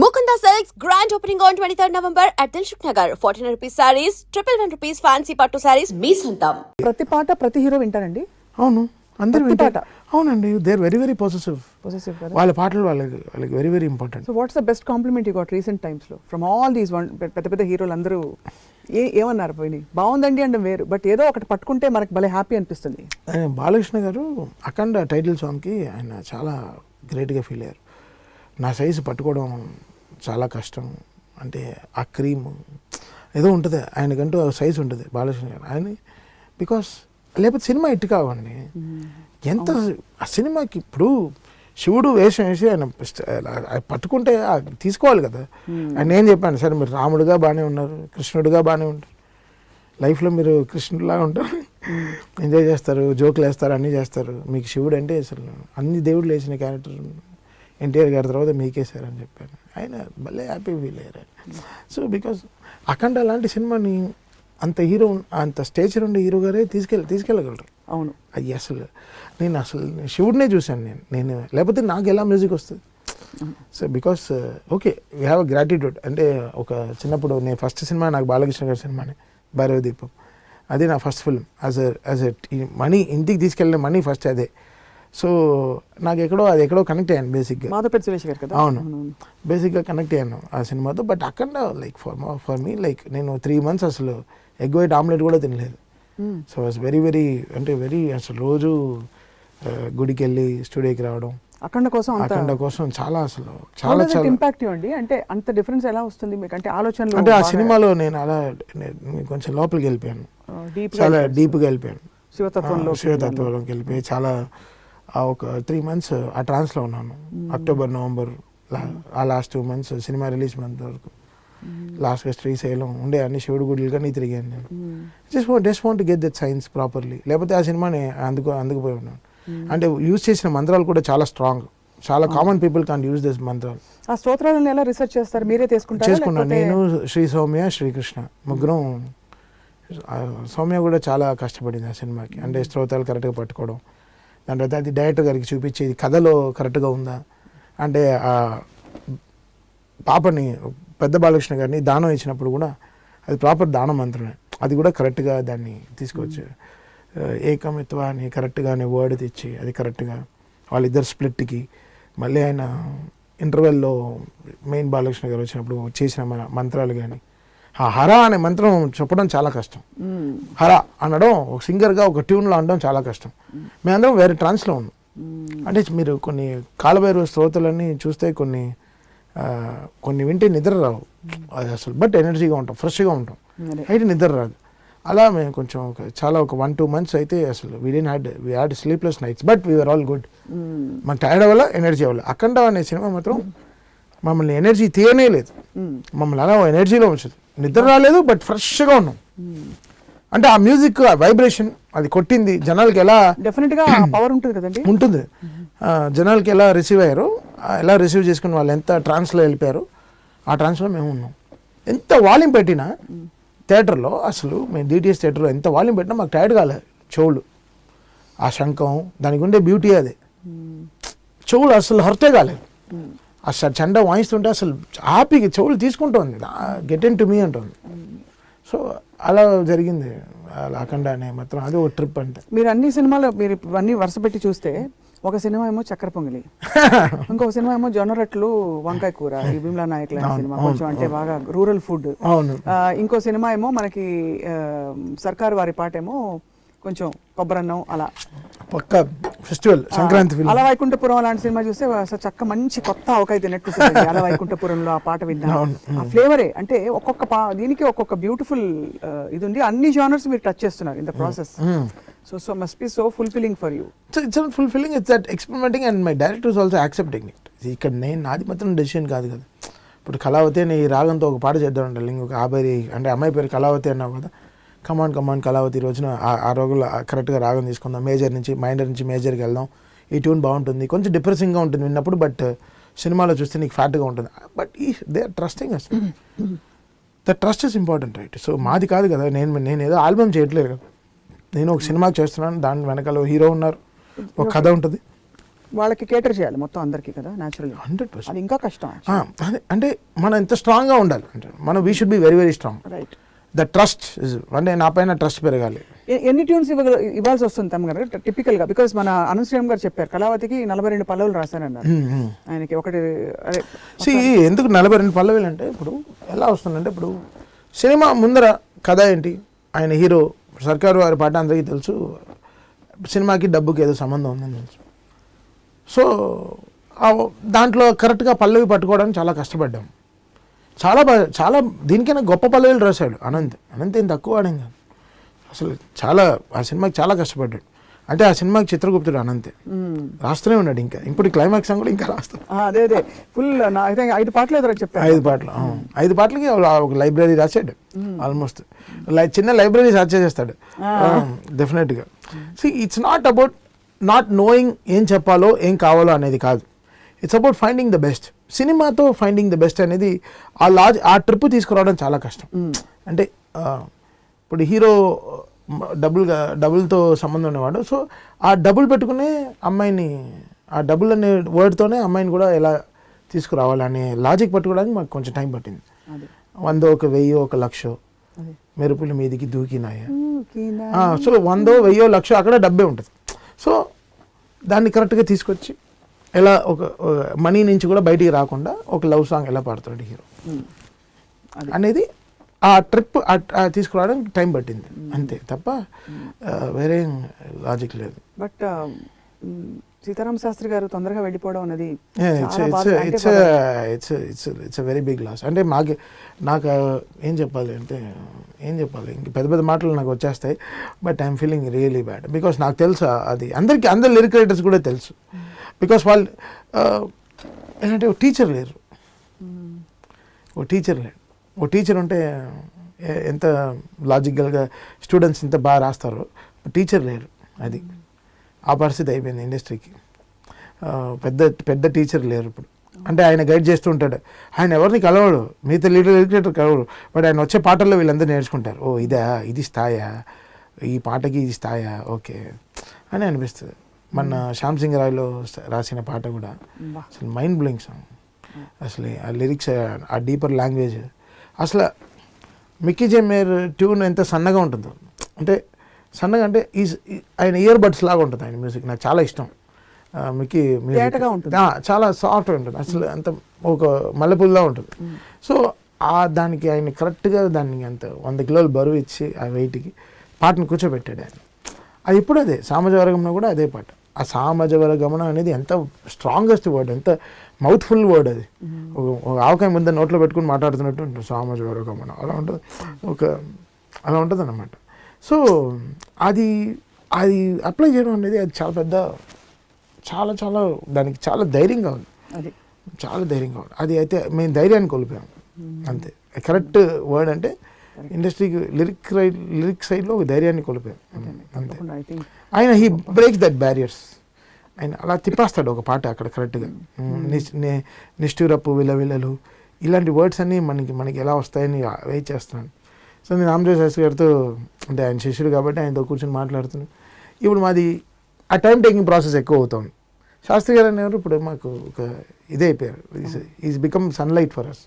Mukunda Silks grand opening on 23rd November at Dilshuk Nagar. 1400 rupees sarees, 111 rupees fancy pattu sarees, మీ సొంతం. ప్రతి పాట ప్రతి hero వింటారండి. అవును, అందరూ ప్రతి వింటారు. పాట. అవునండి, they are very very possessive కదా. వాళ్ళ పాటలు వాళ్ళకి very very important. So what's the best compliment you got recent times లో ఫ్రమ్ ఆల్ దీస్ పెద్ద పెద్ద హీరోలు అందరూ ఏమన్నారు పోయి బాగుందండి అంటే వేరు, బట్ ఏదో ఒకటి పట్టుకుంటే మనకు భలే హ్యాపీ అనిపిస్తుంది. బాలకృష్ణ గారు అఖండ టైటిల్ సాంగ్కి ఆయన చాలా గ్రేట్గా ఫీల్ అయ్యారు. నా సైజు పట్టుకోవడం చాలా కష్టం, అంటే ఆ క్రీమ్ ఏదో ఉంటుంది ఆయనకంటూ సైజు ఉంటుంది బాలకృష్ణ గారు ఆయన, బికాస్ లేకపోతే సినిమా ఇటు కావండి. ఎంత ఆ సినిమాకి ఇప్పుడు శివుడు వేషం వేసి ఆయన పట్టుకుంటే తీసుకోవాలి కదా. ఆయన ఏం చెప్పాను, సరే మీరు రాముడుగా బాగానే ఉన్నారు, కృష్ణుడిగా బాగానే ఉంటారు, లైఫ్లో మీరు కృష్ణుడిలాగా ఉంటారు, ఎంజాయ్ చేస్తారు, జోకులు వేస్తారు, అన్నీ చేస్తారు, మీకు శివుడు అంటే అసలు అన్ని దేవుళ్ళు వేసిన క్యారెక్టర్ ఎన్టీఆర్ గారి తర్వాత మీకేసారు అని చెప్పాను. ఆయన భలే హ్యాపీ ఫీల్ అయ్యారు. సో బికాస్ అఖండ లాంటి సినిమాని అంత హీరో అంత స్టేచర్ ఉండే హీరో గారే తీసుకెళ్ళగలరు. అవును, అది అసలు నేను శివుడినే చూశాను నేను లేకపోతే నాకు ఎలా మ్యూజిక్ వస్తుంది. So because okay we have a gratitude. అంటే ఒక చిన్నప్పుడు నేను ఫస్ట్ సినిమా నాకు బాలకృష్ణ గారి సినిమానే భైరవ దీపం, అది నా first film. As a money ఇంటికి తీసుకెళ్ళిన మనీ ఫస్ట్ అదే. సో నాకు ఎక్కడో కనెక్ట్ అయ్యాను బేసిక్గా. మాధవపేట సురేష్ గారు కదా. అవును, బేసిక్గా కనెక్ట్ అయ్యాను ఆ సినిమాతో. బట్ అక్కడ లైక్ ఫర్ మీ లైక్ నేను 3 months అసలు ఎగ్ వైట్ ఆమ్లెట్ కూడా తినలేదు. సో వాజ్ వెరీ వెరీ అంటే వెరీ అసలు రోజు గుడికి వెళ్ళి స్టూడియోకి రావడం అఖండ కోసం చాలా అసలు చాలా ఇంపాక్ట్ అండి. అంటే అంత డిఫరెన్స్ ఎలా వస్తుంది మీకు, అంటే ఆలోచనలు అంటే ఆ సినిమాలో నేను అలా కొంచెం లోపలికి వెళ్ళిపోయాను, చాలా డీప్గా వెళ్ళిపోయాను, శివతత్వంలోకి వెళ్ళిపోయి చాలా ఒక 3 months ఆ ట్రాన్స్లో ఉన్నాను. అక్టోబర్ నవంబర్ ఆ last 2 months cinema release month వరకు లాస్ట్గా శ్రీశైలం ఉండే అన్ని శివుడు గుడులు కానీ తిరిగాను నేను. Just want to get that science properly, లేకపోతే ఆ సినిమాని అందుకుపోయి ఉన్నాను. అంటే యూజ్ చేసిన మంత్రాలు కూడా చాలా స్ట్రాంగ్, చాలా common people can't use this మంత్రాలు. ఆ స్తోత్రాలను ఎలా రిసర్చ్ చేస్తారు, మీరే చేసుకున్నాను నేను, శ్రీ సౌమ్య, శ్రీకృష్ణ ముగ్గురం. సౌమ్య కూడా చాలా కష్టపడింది ఆ సినిమాకి, అంటే స్తోత్రాలు కరెక్ట్గా పట్టుకోవడం, దాని తర్వాత అది డైరెక్టర్ గారికి చూపించి కథలో కరెక్ట్గా ఉందా, అంటే ఆ పాపని పెద్ద బాలకృష్ణ గారిని దానం ఇచ్చినప్పుడు కూడా అది ప్రాపర్ దానం మంత్రమే, అది కూడా కరెక్ట్గా దాన్ని తీసుకొచ్చి ఏకమిత్వ అని కరెక్ట్గానే వర్డ్ తెచ్చి అది కరెక్ట్గా వాళ్ళిద్దరు స్ప్లిట్కి మళ్ళీ ఆయన ఇంటర్వెల్లో మెయిన్ బాలకృష్ణ గారు వచ్చినప్పుడు చేసిన మంత్రాలు కానీ ఆ హర అనే మంత్రం చెప్పడం చాలా కష్టం. హర అనడం ఒక సింగర్గా ఒక ట్యూన్లో అనడం చాలా కష్టం. మేమందరం వేరే ట్రాన్స్లో ఉన్నాం. అంటే మీరు కొన్ని కాలభైరవ స్తోత్రాలన్నీ చూస్తే కొన్ని వింటే నిద్ర రావు అది అసలు, బట్ ఎనర్జీగా ఉంటాం, ఫ్రెష్గా ఉంటాం, అయితే నిద్ర రాదు. అలా మేము కొంచెం ఒక 1-2 months అయితే అసలు we had sleepless nights, but we are all good. మాకు టైర్డ్ అవ్వాల, ఎనర్జీ అవ్వాలి. అఖండ అనే సినిమా మాత్రం మమ్మల్ని ఎనర్జీ తీయనే లేదు, మమ్మల్ని అలా ఎనర్జీలో ఉంచదు, నిద్ర రాలేదు, బట్ ఫ్రెష్గా ఉన్నాం. అంటే ఆ మ్యూజిక్ ఆ వైబ్రేషన్ అది కొట్టింది జనాలకి ఎలా డెఫినెట్గా పవర్ ఉంటుంది కదండి, ఉంటుంది. జనాలకి ఎలా రిసీవ్ అయ్యారో, ఎలా రిసీవ్ చేసుకుని వాళ్ళు ఎంత ట్రాన్స్లో వెళ్ళిపోయారో ఆ ట్రాన్స్లో మేము ఉన్నాం. ఎంత వాల్యూమ్ పెట్టినా థియేటర్లో, అసలు మేము డిటిఎస్ థియేటర్లో ఎంత వాల్యూమ్ పెట్టినా మాకు టైర్డ్ కాలేదు. చెవులు ఆ శంఖం దానికి ఉండే బ్యూటీ అదే, చెవులు అసలు హర్టే కాలేదు. అసలు చండ వాయిస్తుంటే అసలు హ్యాపీగా చెవులు తీసుకుంటుంది, గెట్ ఇన్ టు మీ అంటుంది. సో అలా జరిగింది అఖండ అనే మాత్రం, అది ఒక ట్రిప్. అంటే మీరు అన్ని సినిమాలు మీరు అన్ని వరుస పెట్టి చూస్తే ఒక సినిమా ఏమో చక్కెర పొంగలి, ఇంకొక సినిమా ఏమో జొన్న రొట్టెలు వంకాయ కూర, ఈ భీమ్లా నాయక్ లాంటి సినిమా కొంచెం అంటే బాగా రూరల్ ఫుడ్. ఇంకో సినిమా ఏమో మనకి సర్కారు వారి పాట ఏమో కొంచెం కొబ్బరన్నం అలా పక్క ఫెస్టివల్ సంక్రాంతి. అలా వైకుంఠపురం లాంటి సినిమా చూస్తే చక్క మంచి కొత్త ఆవకాయ తిన్నట్టు అలా వైకుంఠపురంలో ఆ పాట విన్నా, ఆ ఫ్లేవరే. అంటే దీనికి ఒక్కొక్క బ్యూటిఫుల్ ఇది ఉంది. అన్ని జానర్స్ మీరు టచ్ చేస్తున్నారు in the process. So must be so fulfilling for you. It's not fulfilling, it's that experimenting, and my director is also accepting it. ఇక్కడ నాది మాత్రం డెసిషన్ కాదు కదా. ఇప్పుడు కళావతి అని ఈ రాగంతో ఒక పాట చేద్దాం ఉండాలి, ఇంకొక అంటే అమ్మాయి పేరు కళావతి అన్నావు కదా, కమాన్ కళావతి రోజున ఆ రోజుల్లో కరెక్ట్గా రాగం తీసుకుందాం, మైనర్ నుంచి మేజర్కి వెళ్దాం, ఈ ట్యూన్ బాగుంటుంది, కొంచెం డిప్రెసింగ్గా ఉంటుంది విన్నప్పుడు, బట్ సినిమాలో చూస్తే నీకు ఫ్యాట్గా ఉంటుంది. But they are trusting us, the trust is important, right? So మాది కాదు కదా, నేను ఏదో ఆల్బమ్ చేయట్లేదు కదా, నేను ఒక సినిమా చేస్తున్నాను, దాని వెనకాల హీరో ఉన్నారు, ఒక కథ ఉంటుంది, వాళ్ళకి కేటర్ చేయాలి మొత్తం అందరికీ కదా న్యాచురల్లీ. 100%. అది ఇంకా కష్టం. అదే అంటే మనం ఎంత స్ట్రాంగ్గా ఉండాలి అంటే మనం we should be very very strong. Right. The trust అంటే నా పైన ట్రస్ట్ పెరగాలి. ఎన్ని ట్యూన్స్ ఇవ్వాల్సి వస్తుంది తమ్మగారు టిపికల్గా? బికాస్ మన అనంత్ శ్రీరామ్ గారు చెప్పారు కళావతికి 42 పల్లవులు రాశానన్నారు ఆయనకి. ఒకటి అదే ఎందుకు 42 పల్లవులు అంటే ఇప్పుడు ఎలా వస్తుందంటే ఇప్పుడు సినిమా ముందర కథ ఏంటి, ఆయన హీరో సర్కారు వారి పాట అందరికీ తెలుసు, సినిమాకి డబ్బుకి ఏదో సంబంధం ఉందని తెలుసు. సో దాంట్లో కరెక్ట్గా పల్లవి పట్టుకోవడానికి చాలా కష్టపడ్డాం. చాలా దీనికైనా గొప్ప పల్లవిలు రాశాడు అనంత్ ఏం తక్కువ ఆడేం కాదు అసలు. చాలా ఆ సినిమాకి చాలా కష్టపడ్డాడు. అంటే ఆ సినిమాకి చిత్రగుప్తుడు అనంతే రాస్తూనే ఉన్నాడు. ఇంకా ఇప్పుడు క్లైమాక్స్ సాంగ్ కూడా ఇంకా రాస్తాడు. అదే ఫుల్ 5 పాటలు ఎదురు చెప్పారు. 5 పాటలకి ఒక లైబ్రరీ రాశాడు ఆల్మోస్ట్. చిన్న లైబ్రరీ సర్చ్ చేస్తాడు డెఫినెట్గా. It's not about not knowing ఏం చెప్పాలో ఏం కావాలో అనేది కాదు. It's about finding the best. సినిమాతో ఫైండింగ్ ద బెస్ట్ అనేది ఆ ట్రిప్ తీసుకురావడం చాలా కష్టం. అంటే ఇప్పుడు హీరో డబుల్తో సంబంధం ఉన్నవాడు. సో ఆ డబుల్ పెట్టుకునే అమ్మాయిని, ఆ డబుల్ అనే వర్డ్తోనే అమ్మాయిని కూడా ఎలా తీసుకురావాలనే లాజిక్ పట్టుకోవడానికి మాకు కొంచెం టైం పట్టింది. 100, 1000, 1,00,000 మెరుపుల మీదికి దూకినాయ. సో 100, 1000, 1,00,000 అక్కడ డబ్బే ఉంటుంది. సో దాన్ని కరెక్ట్గా తీసుకొచ్చి ఎలా ఒక మనీ నుంచి కూడా బయటికి రాకుండా ఒక లవ్ సాంగ్ ఎలా పాడుతాడు హీరో అనేది ఆ ట్రిప్ తీసుకురావడానికి టైం పట్టింది అంతే తప్ప వేరే లాజిక్ లేదు. బట్ సీతారామ శాస్త్రి గారు తొందరగా వెళ్ళిపోవడం అనేది ఇట్స్ వెరీ బిగ్ లాస్. అంటే నాకు ఏం చెప్పాలి ఇంక పెద్ద పెద్ద మాటలు నాకు వచ్చేస్తాయి. But I'm feeling really bad because నాకు తెలుసు అది అందరు లిరిక్ రైటర్స్ కూడా తెలుసు. బికాస్ వాళ్ళు ఏంటంటే ఓ టీచర్ లేరు. ఓ టీచర్ ఉంటే ఎంత లాజికల్గా స్టూడెంట్స్ ఇంత బాగా రాస్తారో, టీచర్ లేరు. అది ఆ పరిస్థితి అయిపోయింది ఇండస్ట్రీకి. పెద్ద టీచర్ లేరు ఇప్పుడు. అంటే ఆయన గైడ్ చేస్తూ ఉంటాడు. ఆయన ఎవరిని కలవడు, మిగతా లిటరేటర్ కలవడు. బట్ ఆయన వచ్చే పాటల్లో వీళ్ళందరూ నేర్చుకుంటారు. ఓ ఇది స్థాయా, ఈ పాటకి ఇది స్థాయా, ఓకే అని అనిపిస్తుంది. మన శ్యామ్ సింగ్ రాయ్లో రాసిన పాట కూడా అసలు మైండ్ బ్లోయింగ్ సాంగ్. అసలు ఆ లిరిక్స్, ఆ డీపర్ లాంగ్వేజ్, అసలు మిక్కీ జే మేయర్ ట్యూన్ ఎంత సన్నగా ఉంటుందో. అంటే సన్నగా అంటే ఆయన ఇయర్ బడ్స్ లాగా ఉంటుంది ఆయన మ్యూజిక్. నాకు చాలా ఇష్టం మిక్కీ మ్యూజిక్. చాలా సాఫ్ట్గా ఉంటుంది అసలు, అంత ఒక మల్లెపూల్లా ఉంటుంది. సో దానికి ఆయన కరెక్ట్గా దాన్ని అంత 100 కిలోలు బరువు ఇచ్చి ఆ వెయిట్కి పాటను కూర్చోబెట్టాడు ఆయన. అది ఇప్పుడు అదే సామజవరగమనం కూడా అదే పాట. ఆ సామజవరగమనం అనేది ఎంత స్ట్రాంగెస్ట్ వర్డ్, ఎంత మౌత్ఫుల్ వర్డ్ అది. ఒక ఆవకాయ ముందు నోట్లో పెట్టుకుని మాట్లాడుతున్నట్టు ఉంటుంది సామజవరగమనం. అలా ఉంటుంది అన్నమాట. సో అది అప్లై చేయడం అనేది అది చాలా పెద్ద చాలా దానికి చాలా ధైర్యంగా ఉంది. చాలా ధైర్యంగా ఉంది అది. అయితే మేము ధైర్యాన్ని కోల్పోయాం అంతే. కరెక్ట్ వర్డ్ అంటే ఇండస్ట్రీకి లిరిక్ సైడ్లో ఒక ధైర్యాన్ని కోల్పోయాం అంతే. ఆయన హీ బ్రేక్స్ దట్ బ్యారియర్స్. ఆయన అలా తిప్పేస్తాడు ఒక పాట అక్కడ కరెక్ట్గా. నిష్ఠూరపు విలవిలలు ఇలాంటి వర్డ్స్ అన్నీ మనకి ఎలా వస్తాయని వెయిట్ చేస్తున్నాను. సో నేను రామజోగ శాస్త్రి గారితో, అంటే ఆయన శిష్యుడు కాబట్టి ఆయనతో కూర్చొని మాట్లాడుతున్నాను. ఇప్పుడు మాది ఆ టైం టేకింగ్ ప్రాసెస్ ఎక్కువ అవుతుంది. శాస్త్రి గారు అనేవారు ఇప్పుడు మాకు ఒక ఇదే అయిపోయారు. Is become sunlight for us.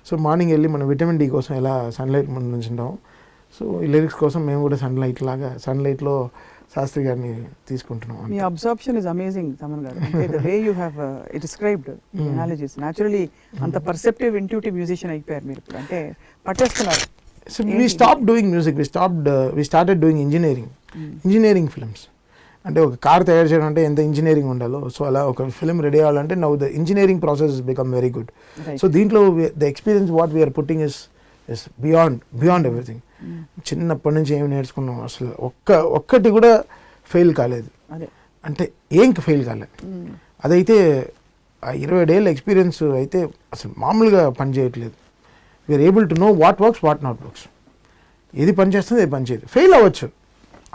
So morning వెళ్ళి మనం విటమిన్ డి కోసం ఎలా సన్లైట్ ముందు నుంచి ఉంటాం, సో ఈ లిరిక్స్ కోసం మేము కూడా సన్లైట్లో శాస్త్రి గారిని తీసుకుంటున్నాం. మీ అబ్జర్ప్షన్ ఇస్ అమేజింగ్ తమన్ గారు. The way you have described analogies, naturally అంత పర్సెప్టివ్ ఇంట్యూటివ్ మ్యూజిషియన్ అయిపోయారు మీరు ఇప్పుడు. అంటే పట్టేస్తున్నారు. So we stopped doing music. We started doing engineering films. అంటే ఒక కార్ తయారు చేయడం అంటే ఎంత ఇంజనీరింగ్ ఉండాలో, సో అలా ఒక ఫిల్మ్ రెడీ అవ్వాలంటే now the engineering process become very good. So దీంట్లో the experience what we're putting is beyond everything. చిన్నప్పటి నుంచి ఏమి నేర్చుకున్నాం అసలు ఒక్కటి కూడా ఫెయిల్ కాలేదు. అంటే ఏం ఫెయిల్ కాలేదు. అదైతే ఆ 27 ఏళ్ళ ఎక్స్పీరియన్స్ అయితే అసలు మామూలుగా పని చేయట్లేదు. We are able to know what works, what not works. ఏది పని చేస్తుంది, ఏది పని చేయదు. ఫెయిల్ అవ్వచ్చు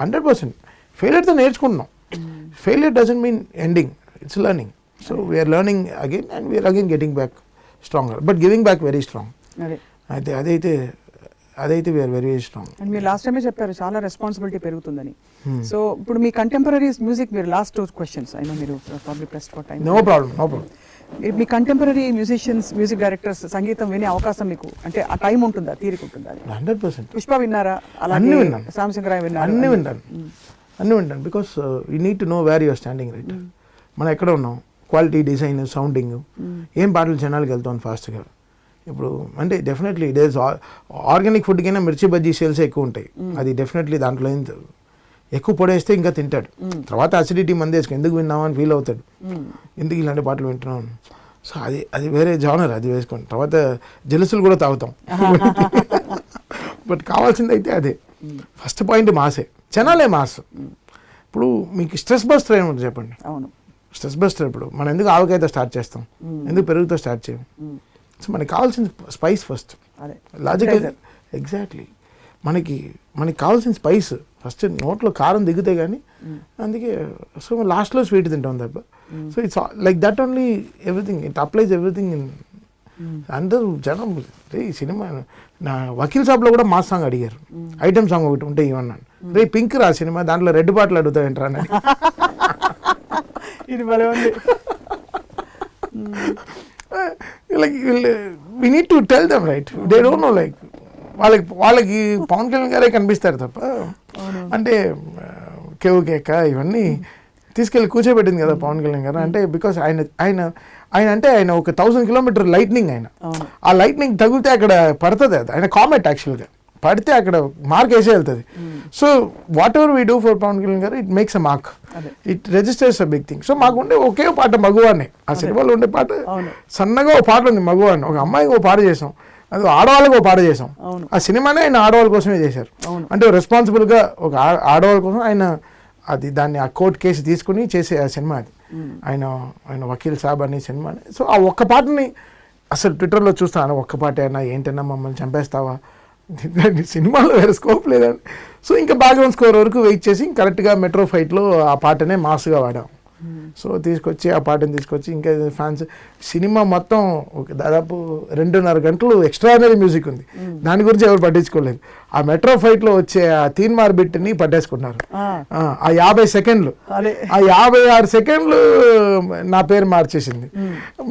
100%. ఫెయిల్యూర్తో నేర్చుకుంటున్నాం. Failure doesn't mean ending, it's learning. So we are learning again and we are again getting back stronger, but giving back very strong. అయితే అదైతే అదైతే వీఆర్ వెరీ స్ట్రాంగ్. అండ్ మీరు లాస్ట్ టైమే చెప్పారు చాలా రెస్పాన్సిబిలిటీ పెరుగుతుందని. సో ఇప్పుడు మీ కంటెంపరీ మ్యూజిక్, మీరు లాస్ట్ 2 క్వశ్చన్స్ అయినా మీరు probably press for time. No problem. మీ కంటెంపరీ మ్యూజిషియన్స్, మ్యూజిక్ డైరెక్టర్స్ సంగీతం వినే అవకాశం మీకు అంటే ఆ టైం ఉంటుందా, తీరిక ఉంటుందా? 100%. పుష్ప విన్నారా? అన్ని విన్నాను. సామ్సింగ్ రాయ్ విన్నారా? అన్ని వింటాను because you need to know where you are standing right. మనం ఎక్కడ ఉన్నాం, క్వాలిటీ, డిజైన్, సౌండింగ్, ఏం పాటలు జనాలకు వెళ్తాం ఫాస్ట్గా. ఇప్పుడు అంటే డెఫినెట్లీ డేస్ ఆర్గానిక్ ఫుడ్ కైనా మిర్చి బజ్జీ సేల్స్ ఎక్కువ ఉంటాయి. అది డెఫినెట్లీ దాంట్లో ఎక్కువ పొడేస్తే ఇంకా తింటాడు. తర్వాత అసిడిటీ మంది వేసుకు ఎందుకు విన్నామని ఫీల్ అవుతాడు, ఎందుకు ఇలాంటి పాటలు వింటున్నాను. సో అది వేరే జానర్, అది వేసుకోండి. తర్వాత జెలుసులు కూడా తాగుతాం. బట్ కావాల్సింది అయితే అదే. ఫస్ట్ పాయింట్ మాసే, జనాలే మాస్. ఇప్పుడు మీకు స్ట్రెస్ బస్టర్ ఏముంటుంది చెప్పండి. అవును, స్ట్రెస్ బస్టర్. ఇప్పుడు మనం ఎందుకు ఆవకాయతో స్టార్ట్ చేస్తాం, ఎందుకు పెరుగుతో స్టార్ట్ చేయం? సో మనకి కావాల్సిన స్పైస్ ఫస్ట్, లాజికల్. ఎగ్జాక్ట్లీ. మనకి కావాల్సిన స్పైస్ ఫస్ట్ నోట్లో కారం దిగితే కానీ, అందుకే సో లాస్ట్లో స్వీట్ తింటాం తప్ప. So it's like that only, everything it applies everything in. అందరూ జనం రే సినిమా, నా వకీల్ సాబ్లో కూడా మాస్ సాంగ్ అడిగారు, ఐటమ్ సాంగ్ ఒకటి ఉంటే ఇవన్నాను. రే పింక్ రా సినిమా, దాంట్లో రెడ్ పాటలు అడుగుతాయంటారా అని. ఇది భలే ఉంది. Like we need to tell them right, they don't know. Like వాళ్ళకి పవన్ కళ్యాణ్ గారే కనిపిస్తారు తప్ప, అంటే కేవ్ కేక ఇవన్నీ తీసుకెళ్ళి కూర్చోబెట్టింది కదా పవన్ కళ్యాణ్ గారు. అంటే బికాస్ ఆయన ఒక 1000 కిలోమీటర్ లైట్నింగ్. ఆయన ఆ లైట్నింగ్ తగిలితే అక్కడ పడుతుంది, అది ఆయన కామెంట్ యాక్చువల్గా పడితే అక్కడ మార్క్ వేసే వెళ్తుంది. So whatever we do for Pawan Kalyan garu, it makes a mark, it registers a big thing. So మాకు ఉండే ఒకే పాట మగువానే, ఆ సినిమాలో ఉండే పాట సన్నగా ఒక పాట ఉంది మగువాని. ఒక అమ్మాయికి ఒక పాట చేసాం, అది ఆడవాళ్ళకి ఒక పాట చేసాం. ఆ సినిమానే ఆయన ఆడవాళ్ళ కోసమే చేశారు. అంటే రెస్పాన్సిబుల్గా ఒక ఆడవాళ్ళ కోసం ఆయన దాన్ని ఆ కోర్టు కేసు తీసుకుని చేసే ఆ సినిమా అది. ఆయన వకీల్ సాబ్ అనే సినిమా. సో ఆ ఒక్క పాటని అసలు ట్విట్టర్లో చూస్తాను, ఒక్క పాట అయినా ఏంటన్నా మమ్మల్ని చంపేస్తావా, సినిమాలో వేరే స్కోప్ లేదండి. సో ఇంకా బ్యాక్గ్రౌండ్ స్కోర్ వరకు వెయిట్ చేసి కరెక్ట్గా మెట్రో ఫైట్లో ఆ పాటనే మాస్గా వాడాం. సో తీసుకొచ్చి ఆ పాటను తీసుకొచ్చి ఇంకా ఫ్యాన్స్, సినిమా మొత్తం దాదాపు 2.5 గంటలు ఎక్స్ట్రాడినరీ మ్యూజిక్ ఉంది. దాని గురించి ఎవరు పట్టించుకోలేదు. ఆ మెట్రో ఫైట్లో వచ్చే ఆ తీన్మార్ బిట్ని పట్టేసుకున్నారు. ఆ 50 సెకండ్లు, ఆ 56 సెకండ్లు నా పేరు మార్చేసింది.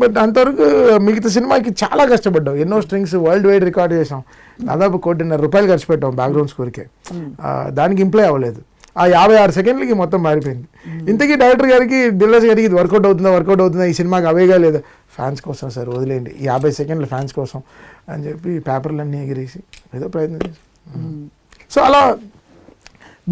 బట్ అంతవరకు మిగతా సినిమాకి చాలా కష్టపడ్డాం, ఎన్నో స్ట్రింగ్స్ వరల్డ్ వైడ్ రికార్డ్ చేసాం. దాదాపు ₹1.5 ఖర్చు పెట్టాం బ్యాక్గ్రౌండ్ స్కోర్కే. దానికి ఇంప్లై అవ్వలేదు. ఆ 56 సెకండ్లకి మొత్తం మారిపోయింది. ఇంతకీ డైరెక్టర్ గారికి, దిల్రాజు గారికి ఇది వర్కౌట్ అవుతుందా, ఈ సినిమాకి అవేగా లేదా, ఫ్యాన్స్ కోసం సార్ వదిలేయండి, 50 సెకండ్లు ఫ్యాన్స్ కోసం అని చెప్పి పేపర్లన్నీ ఎగిరేసి ఏదో ప్రయత్నం చేసి. సో అలా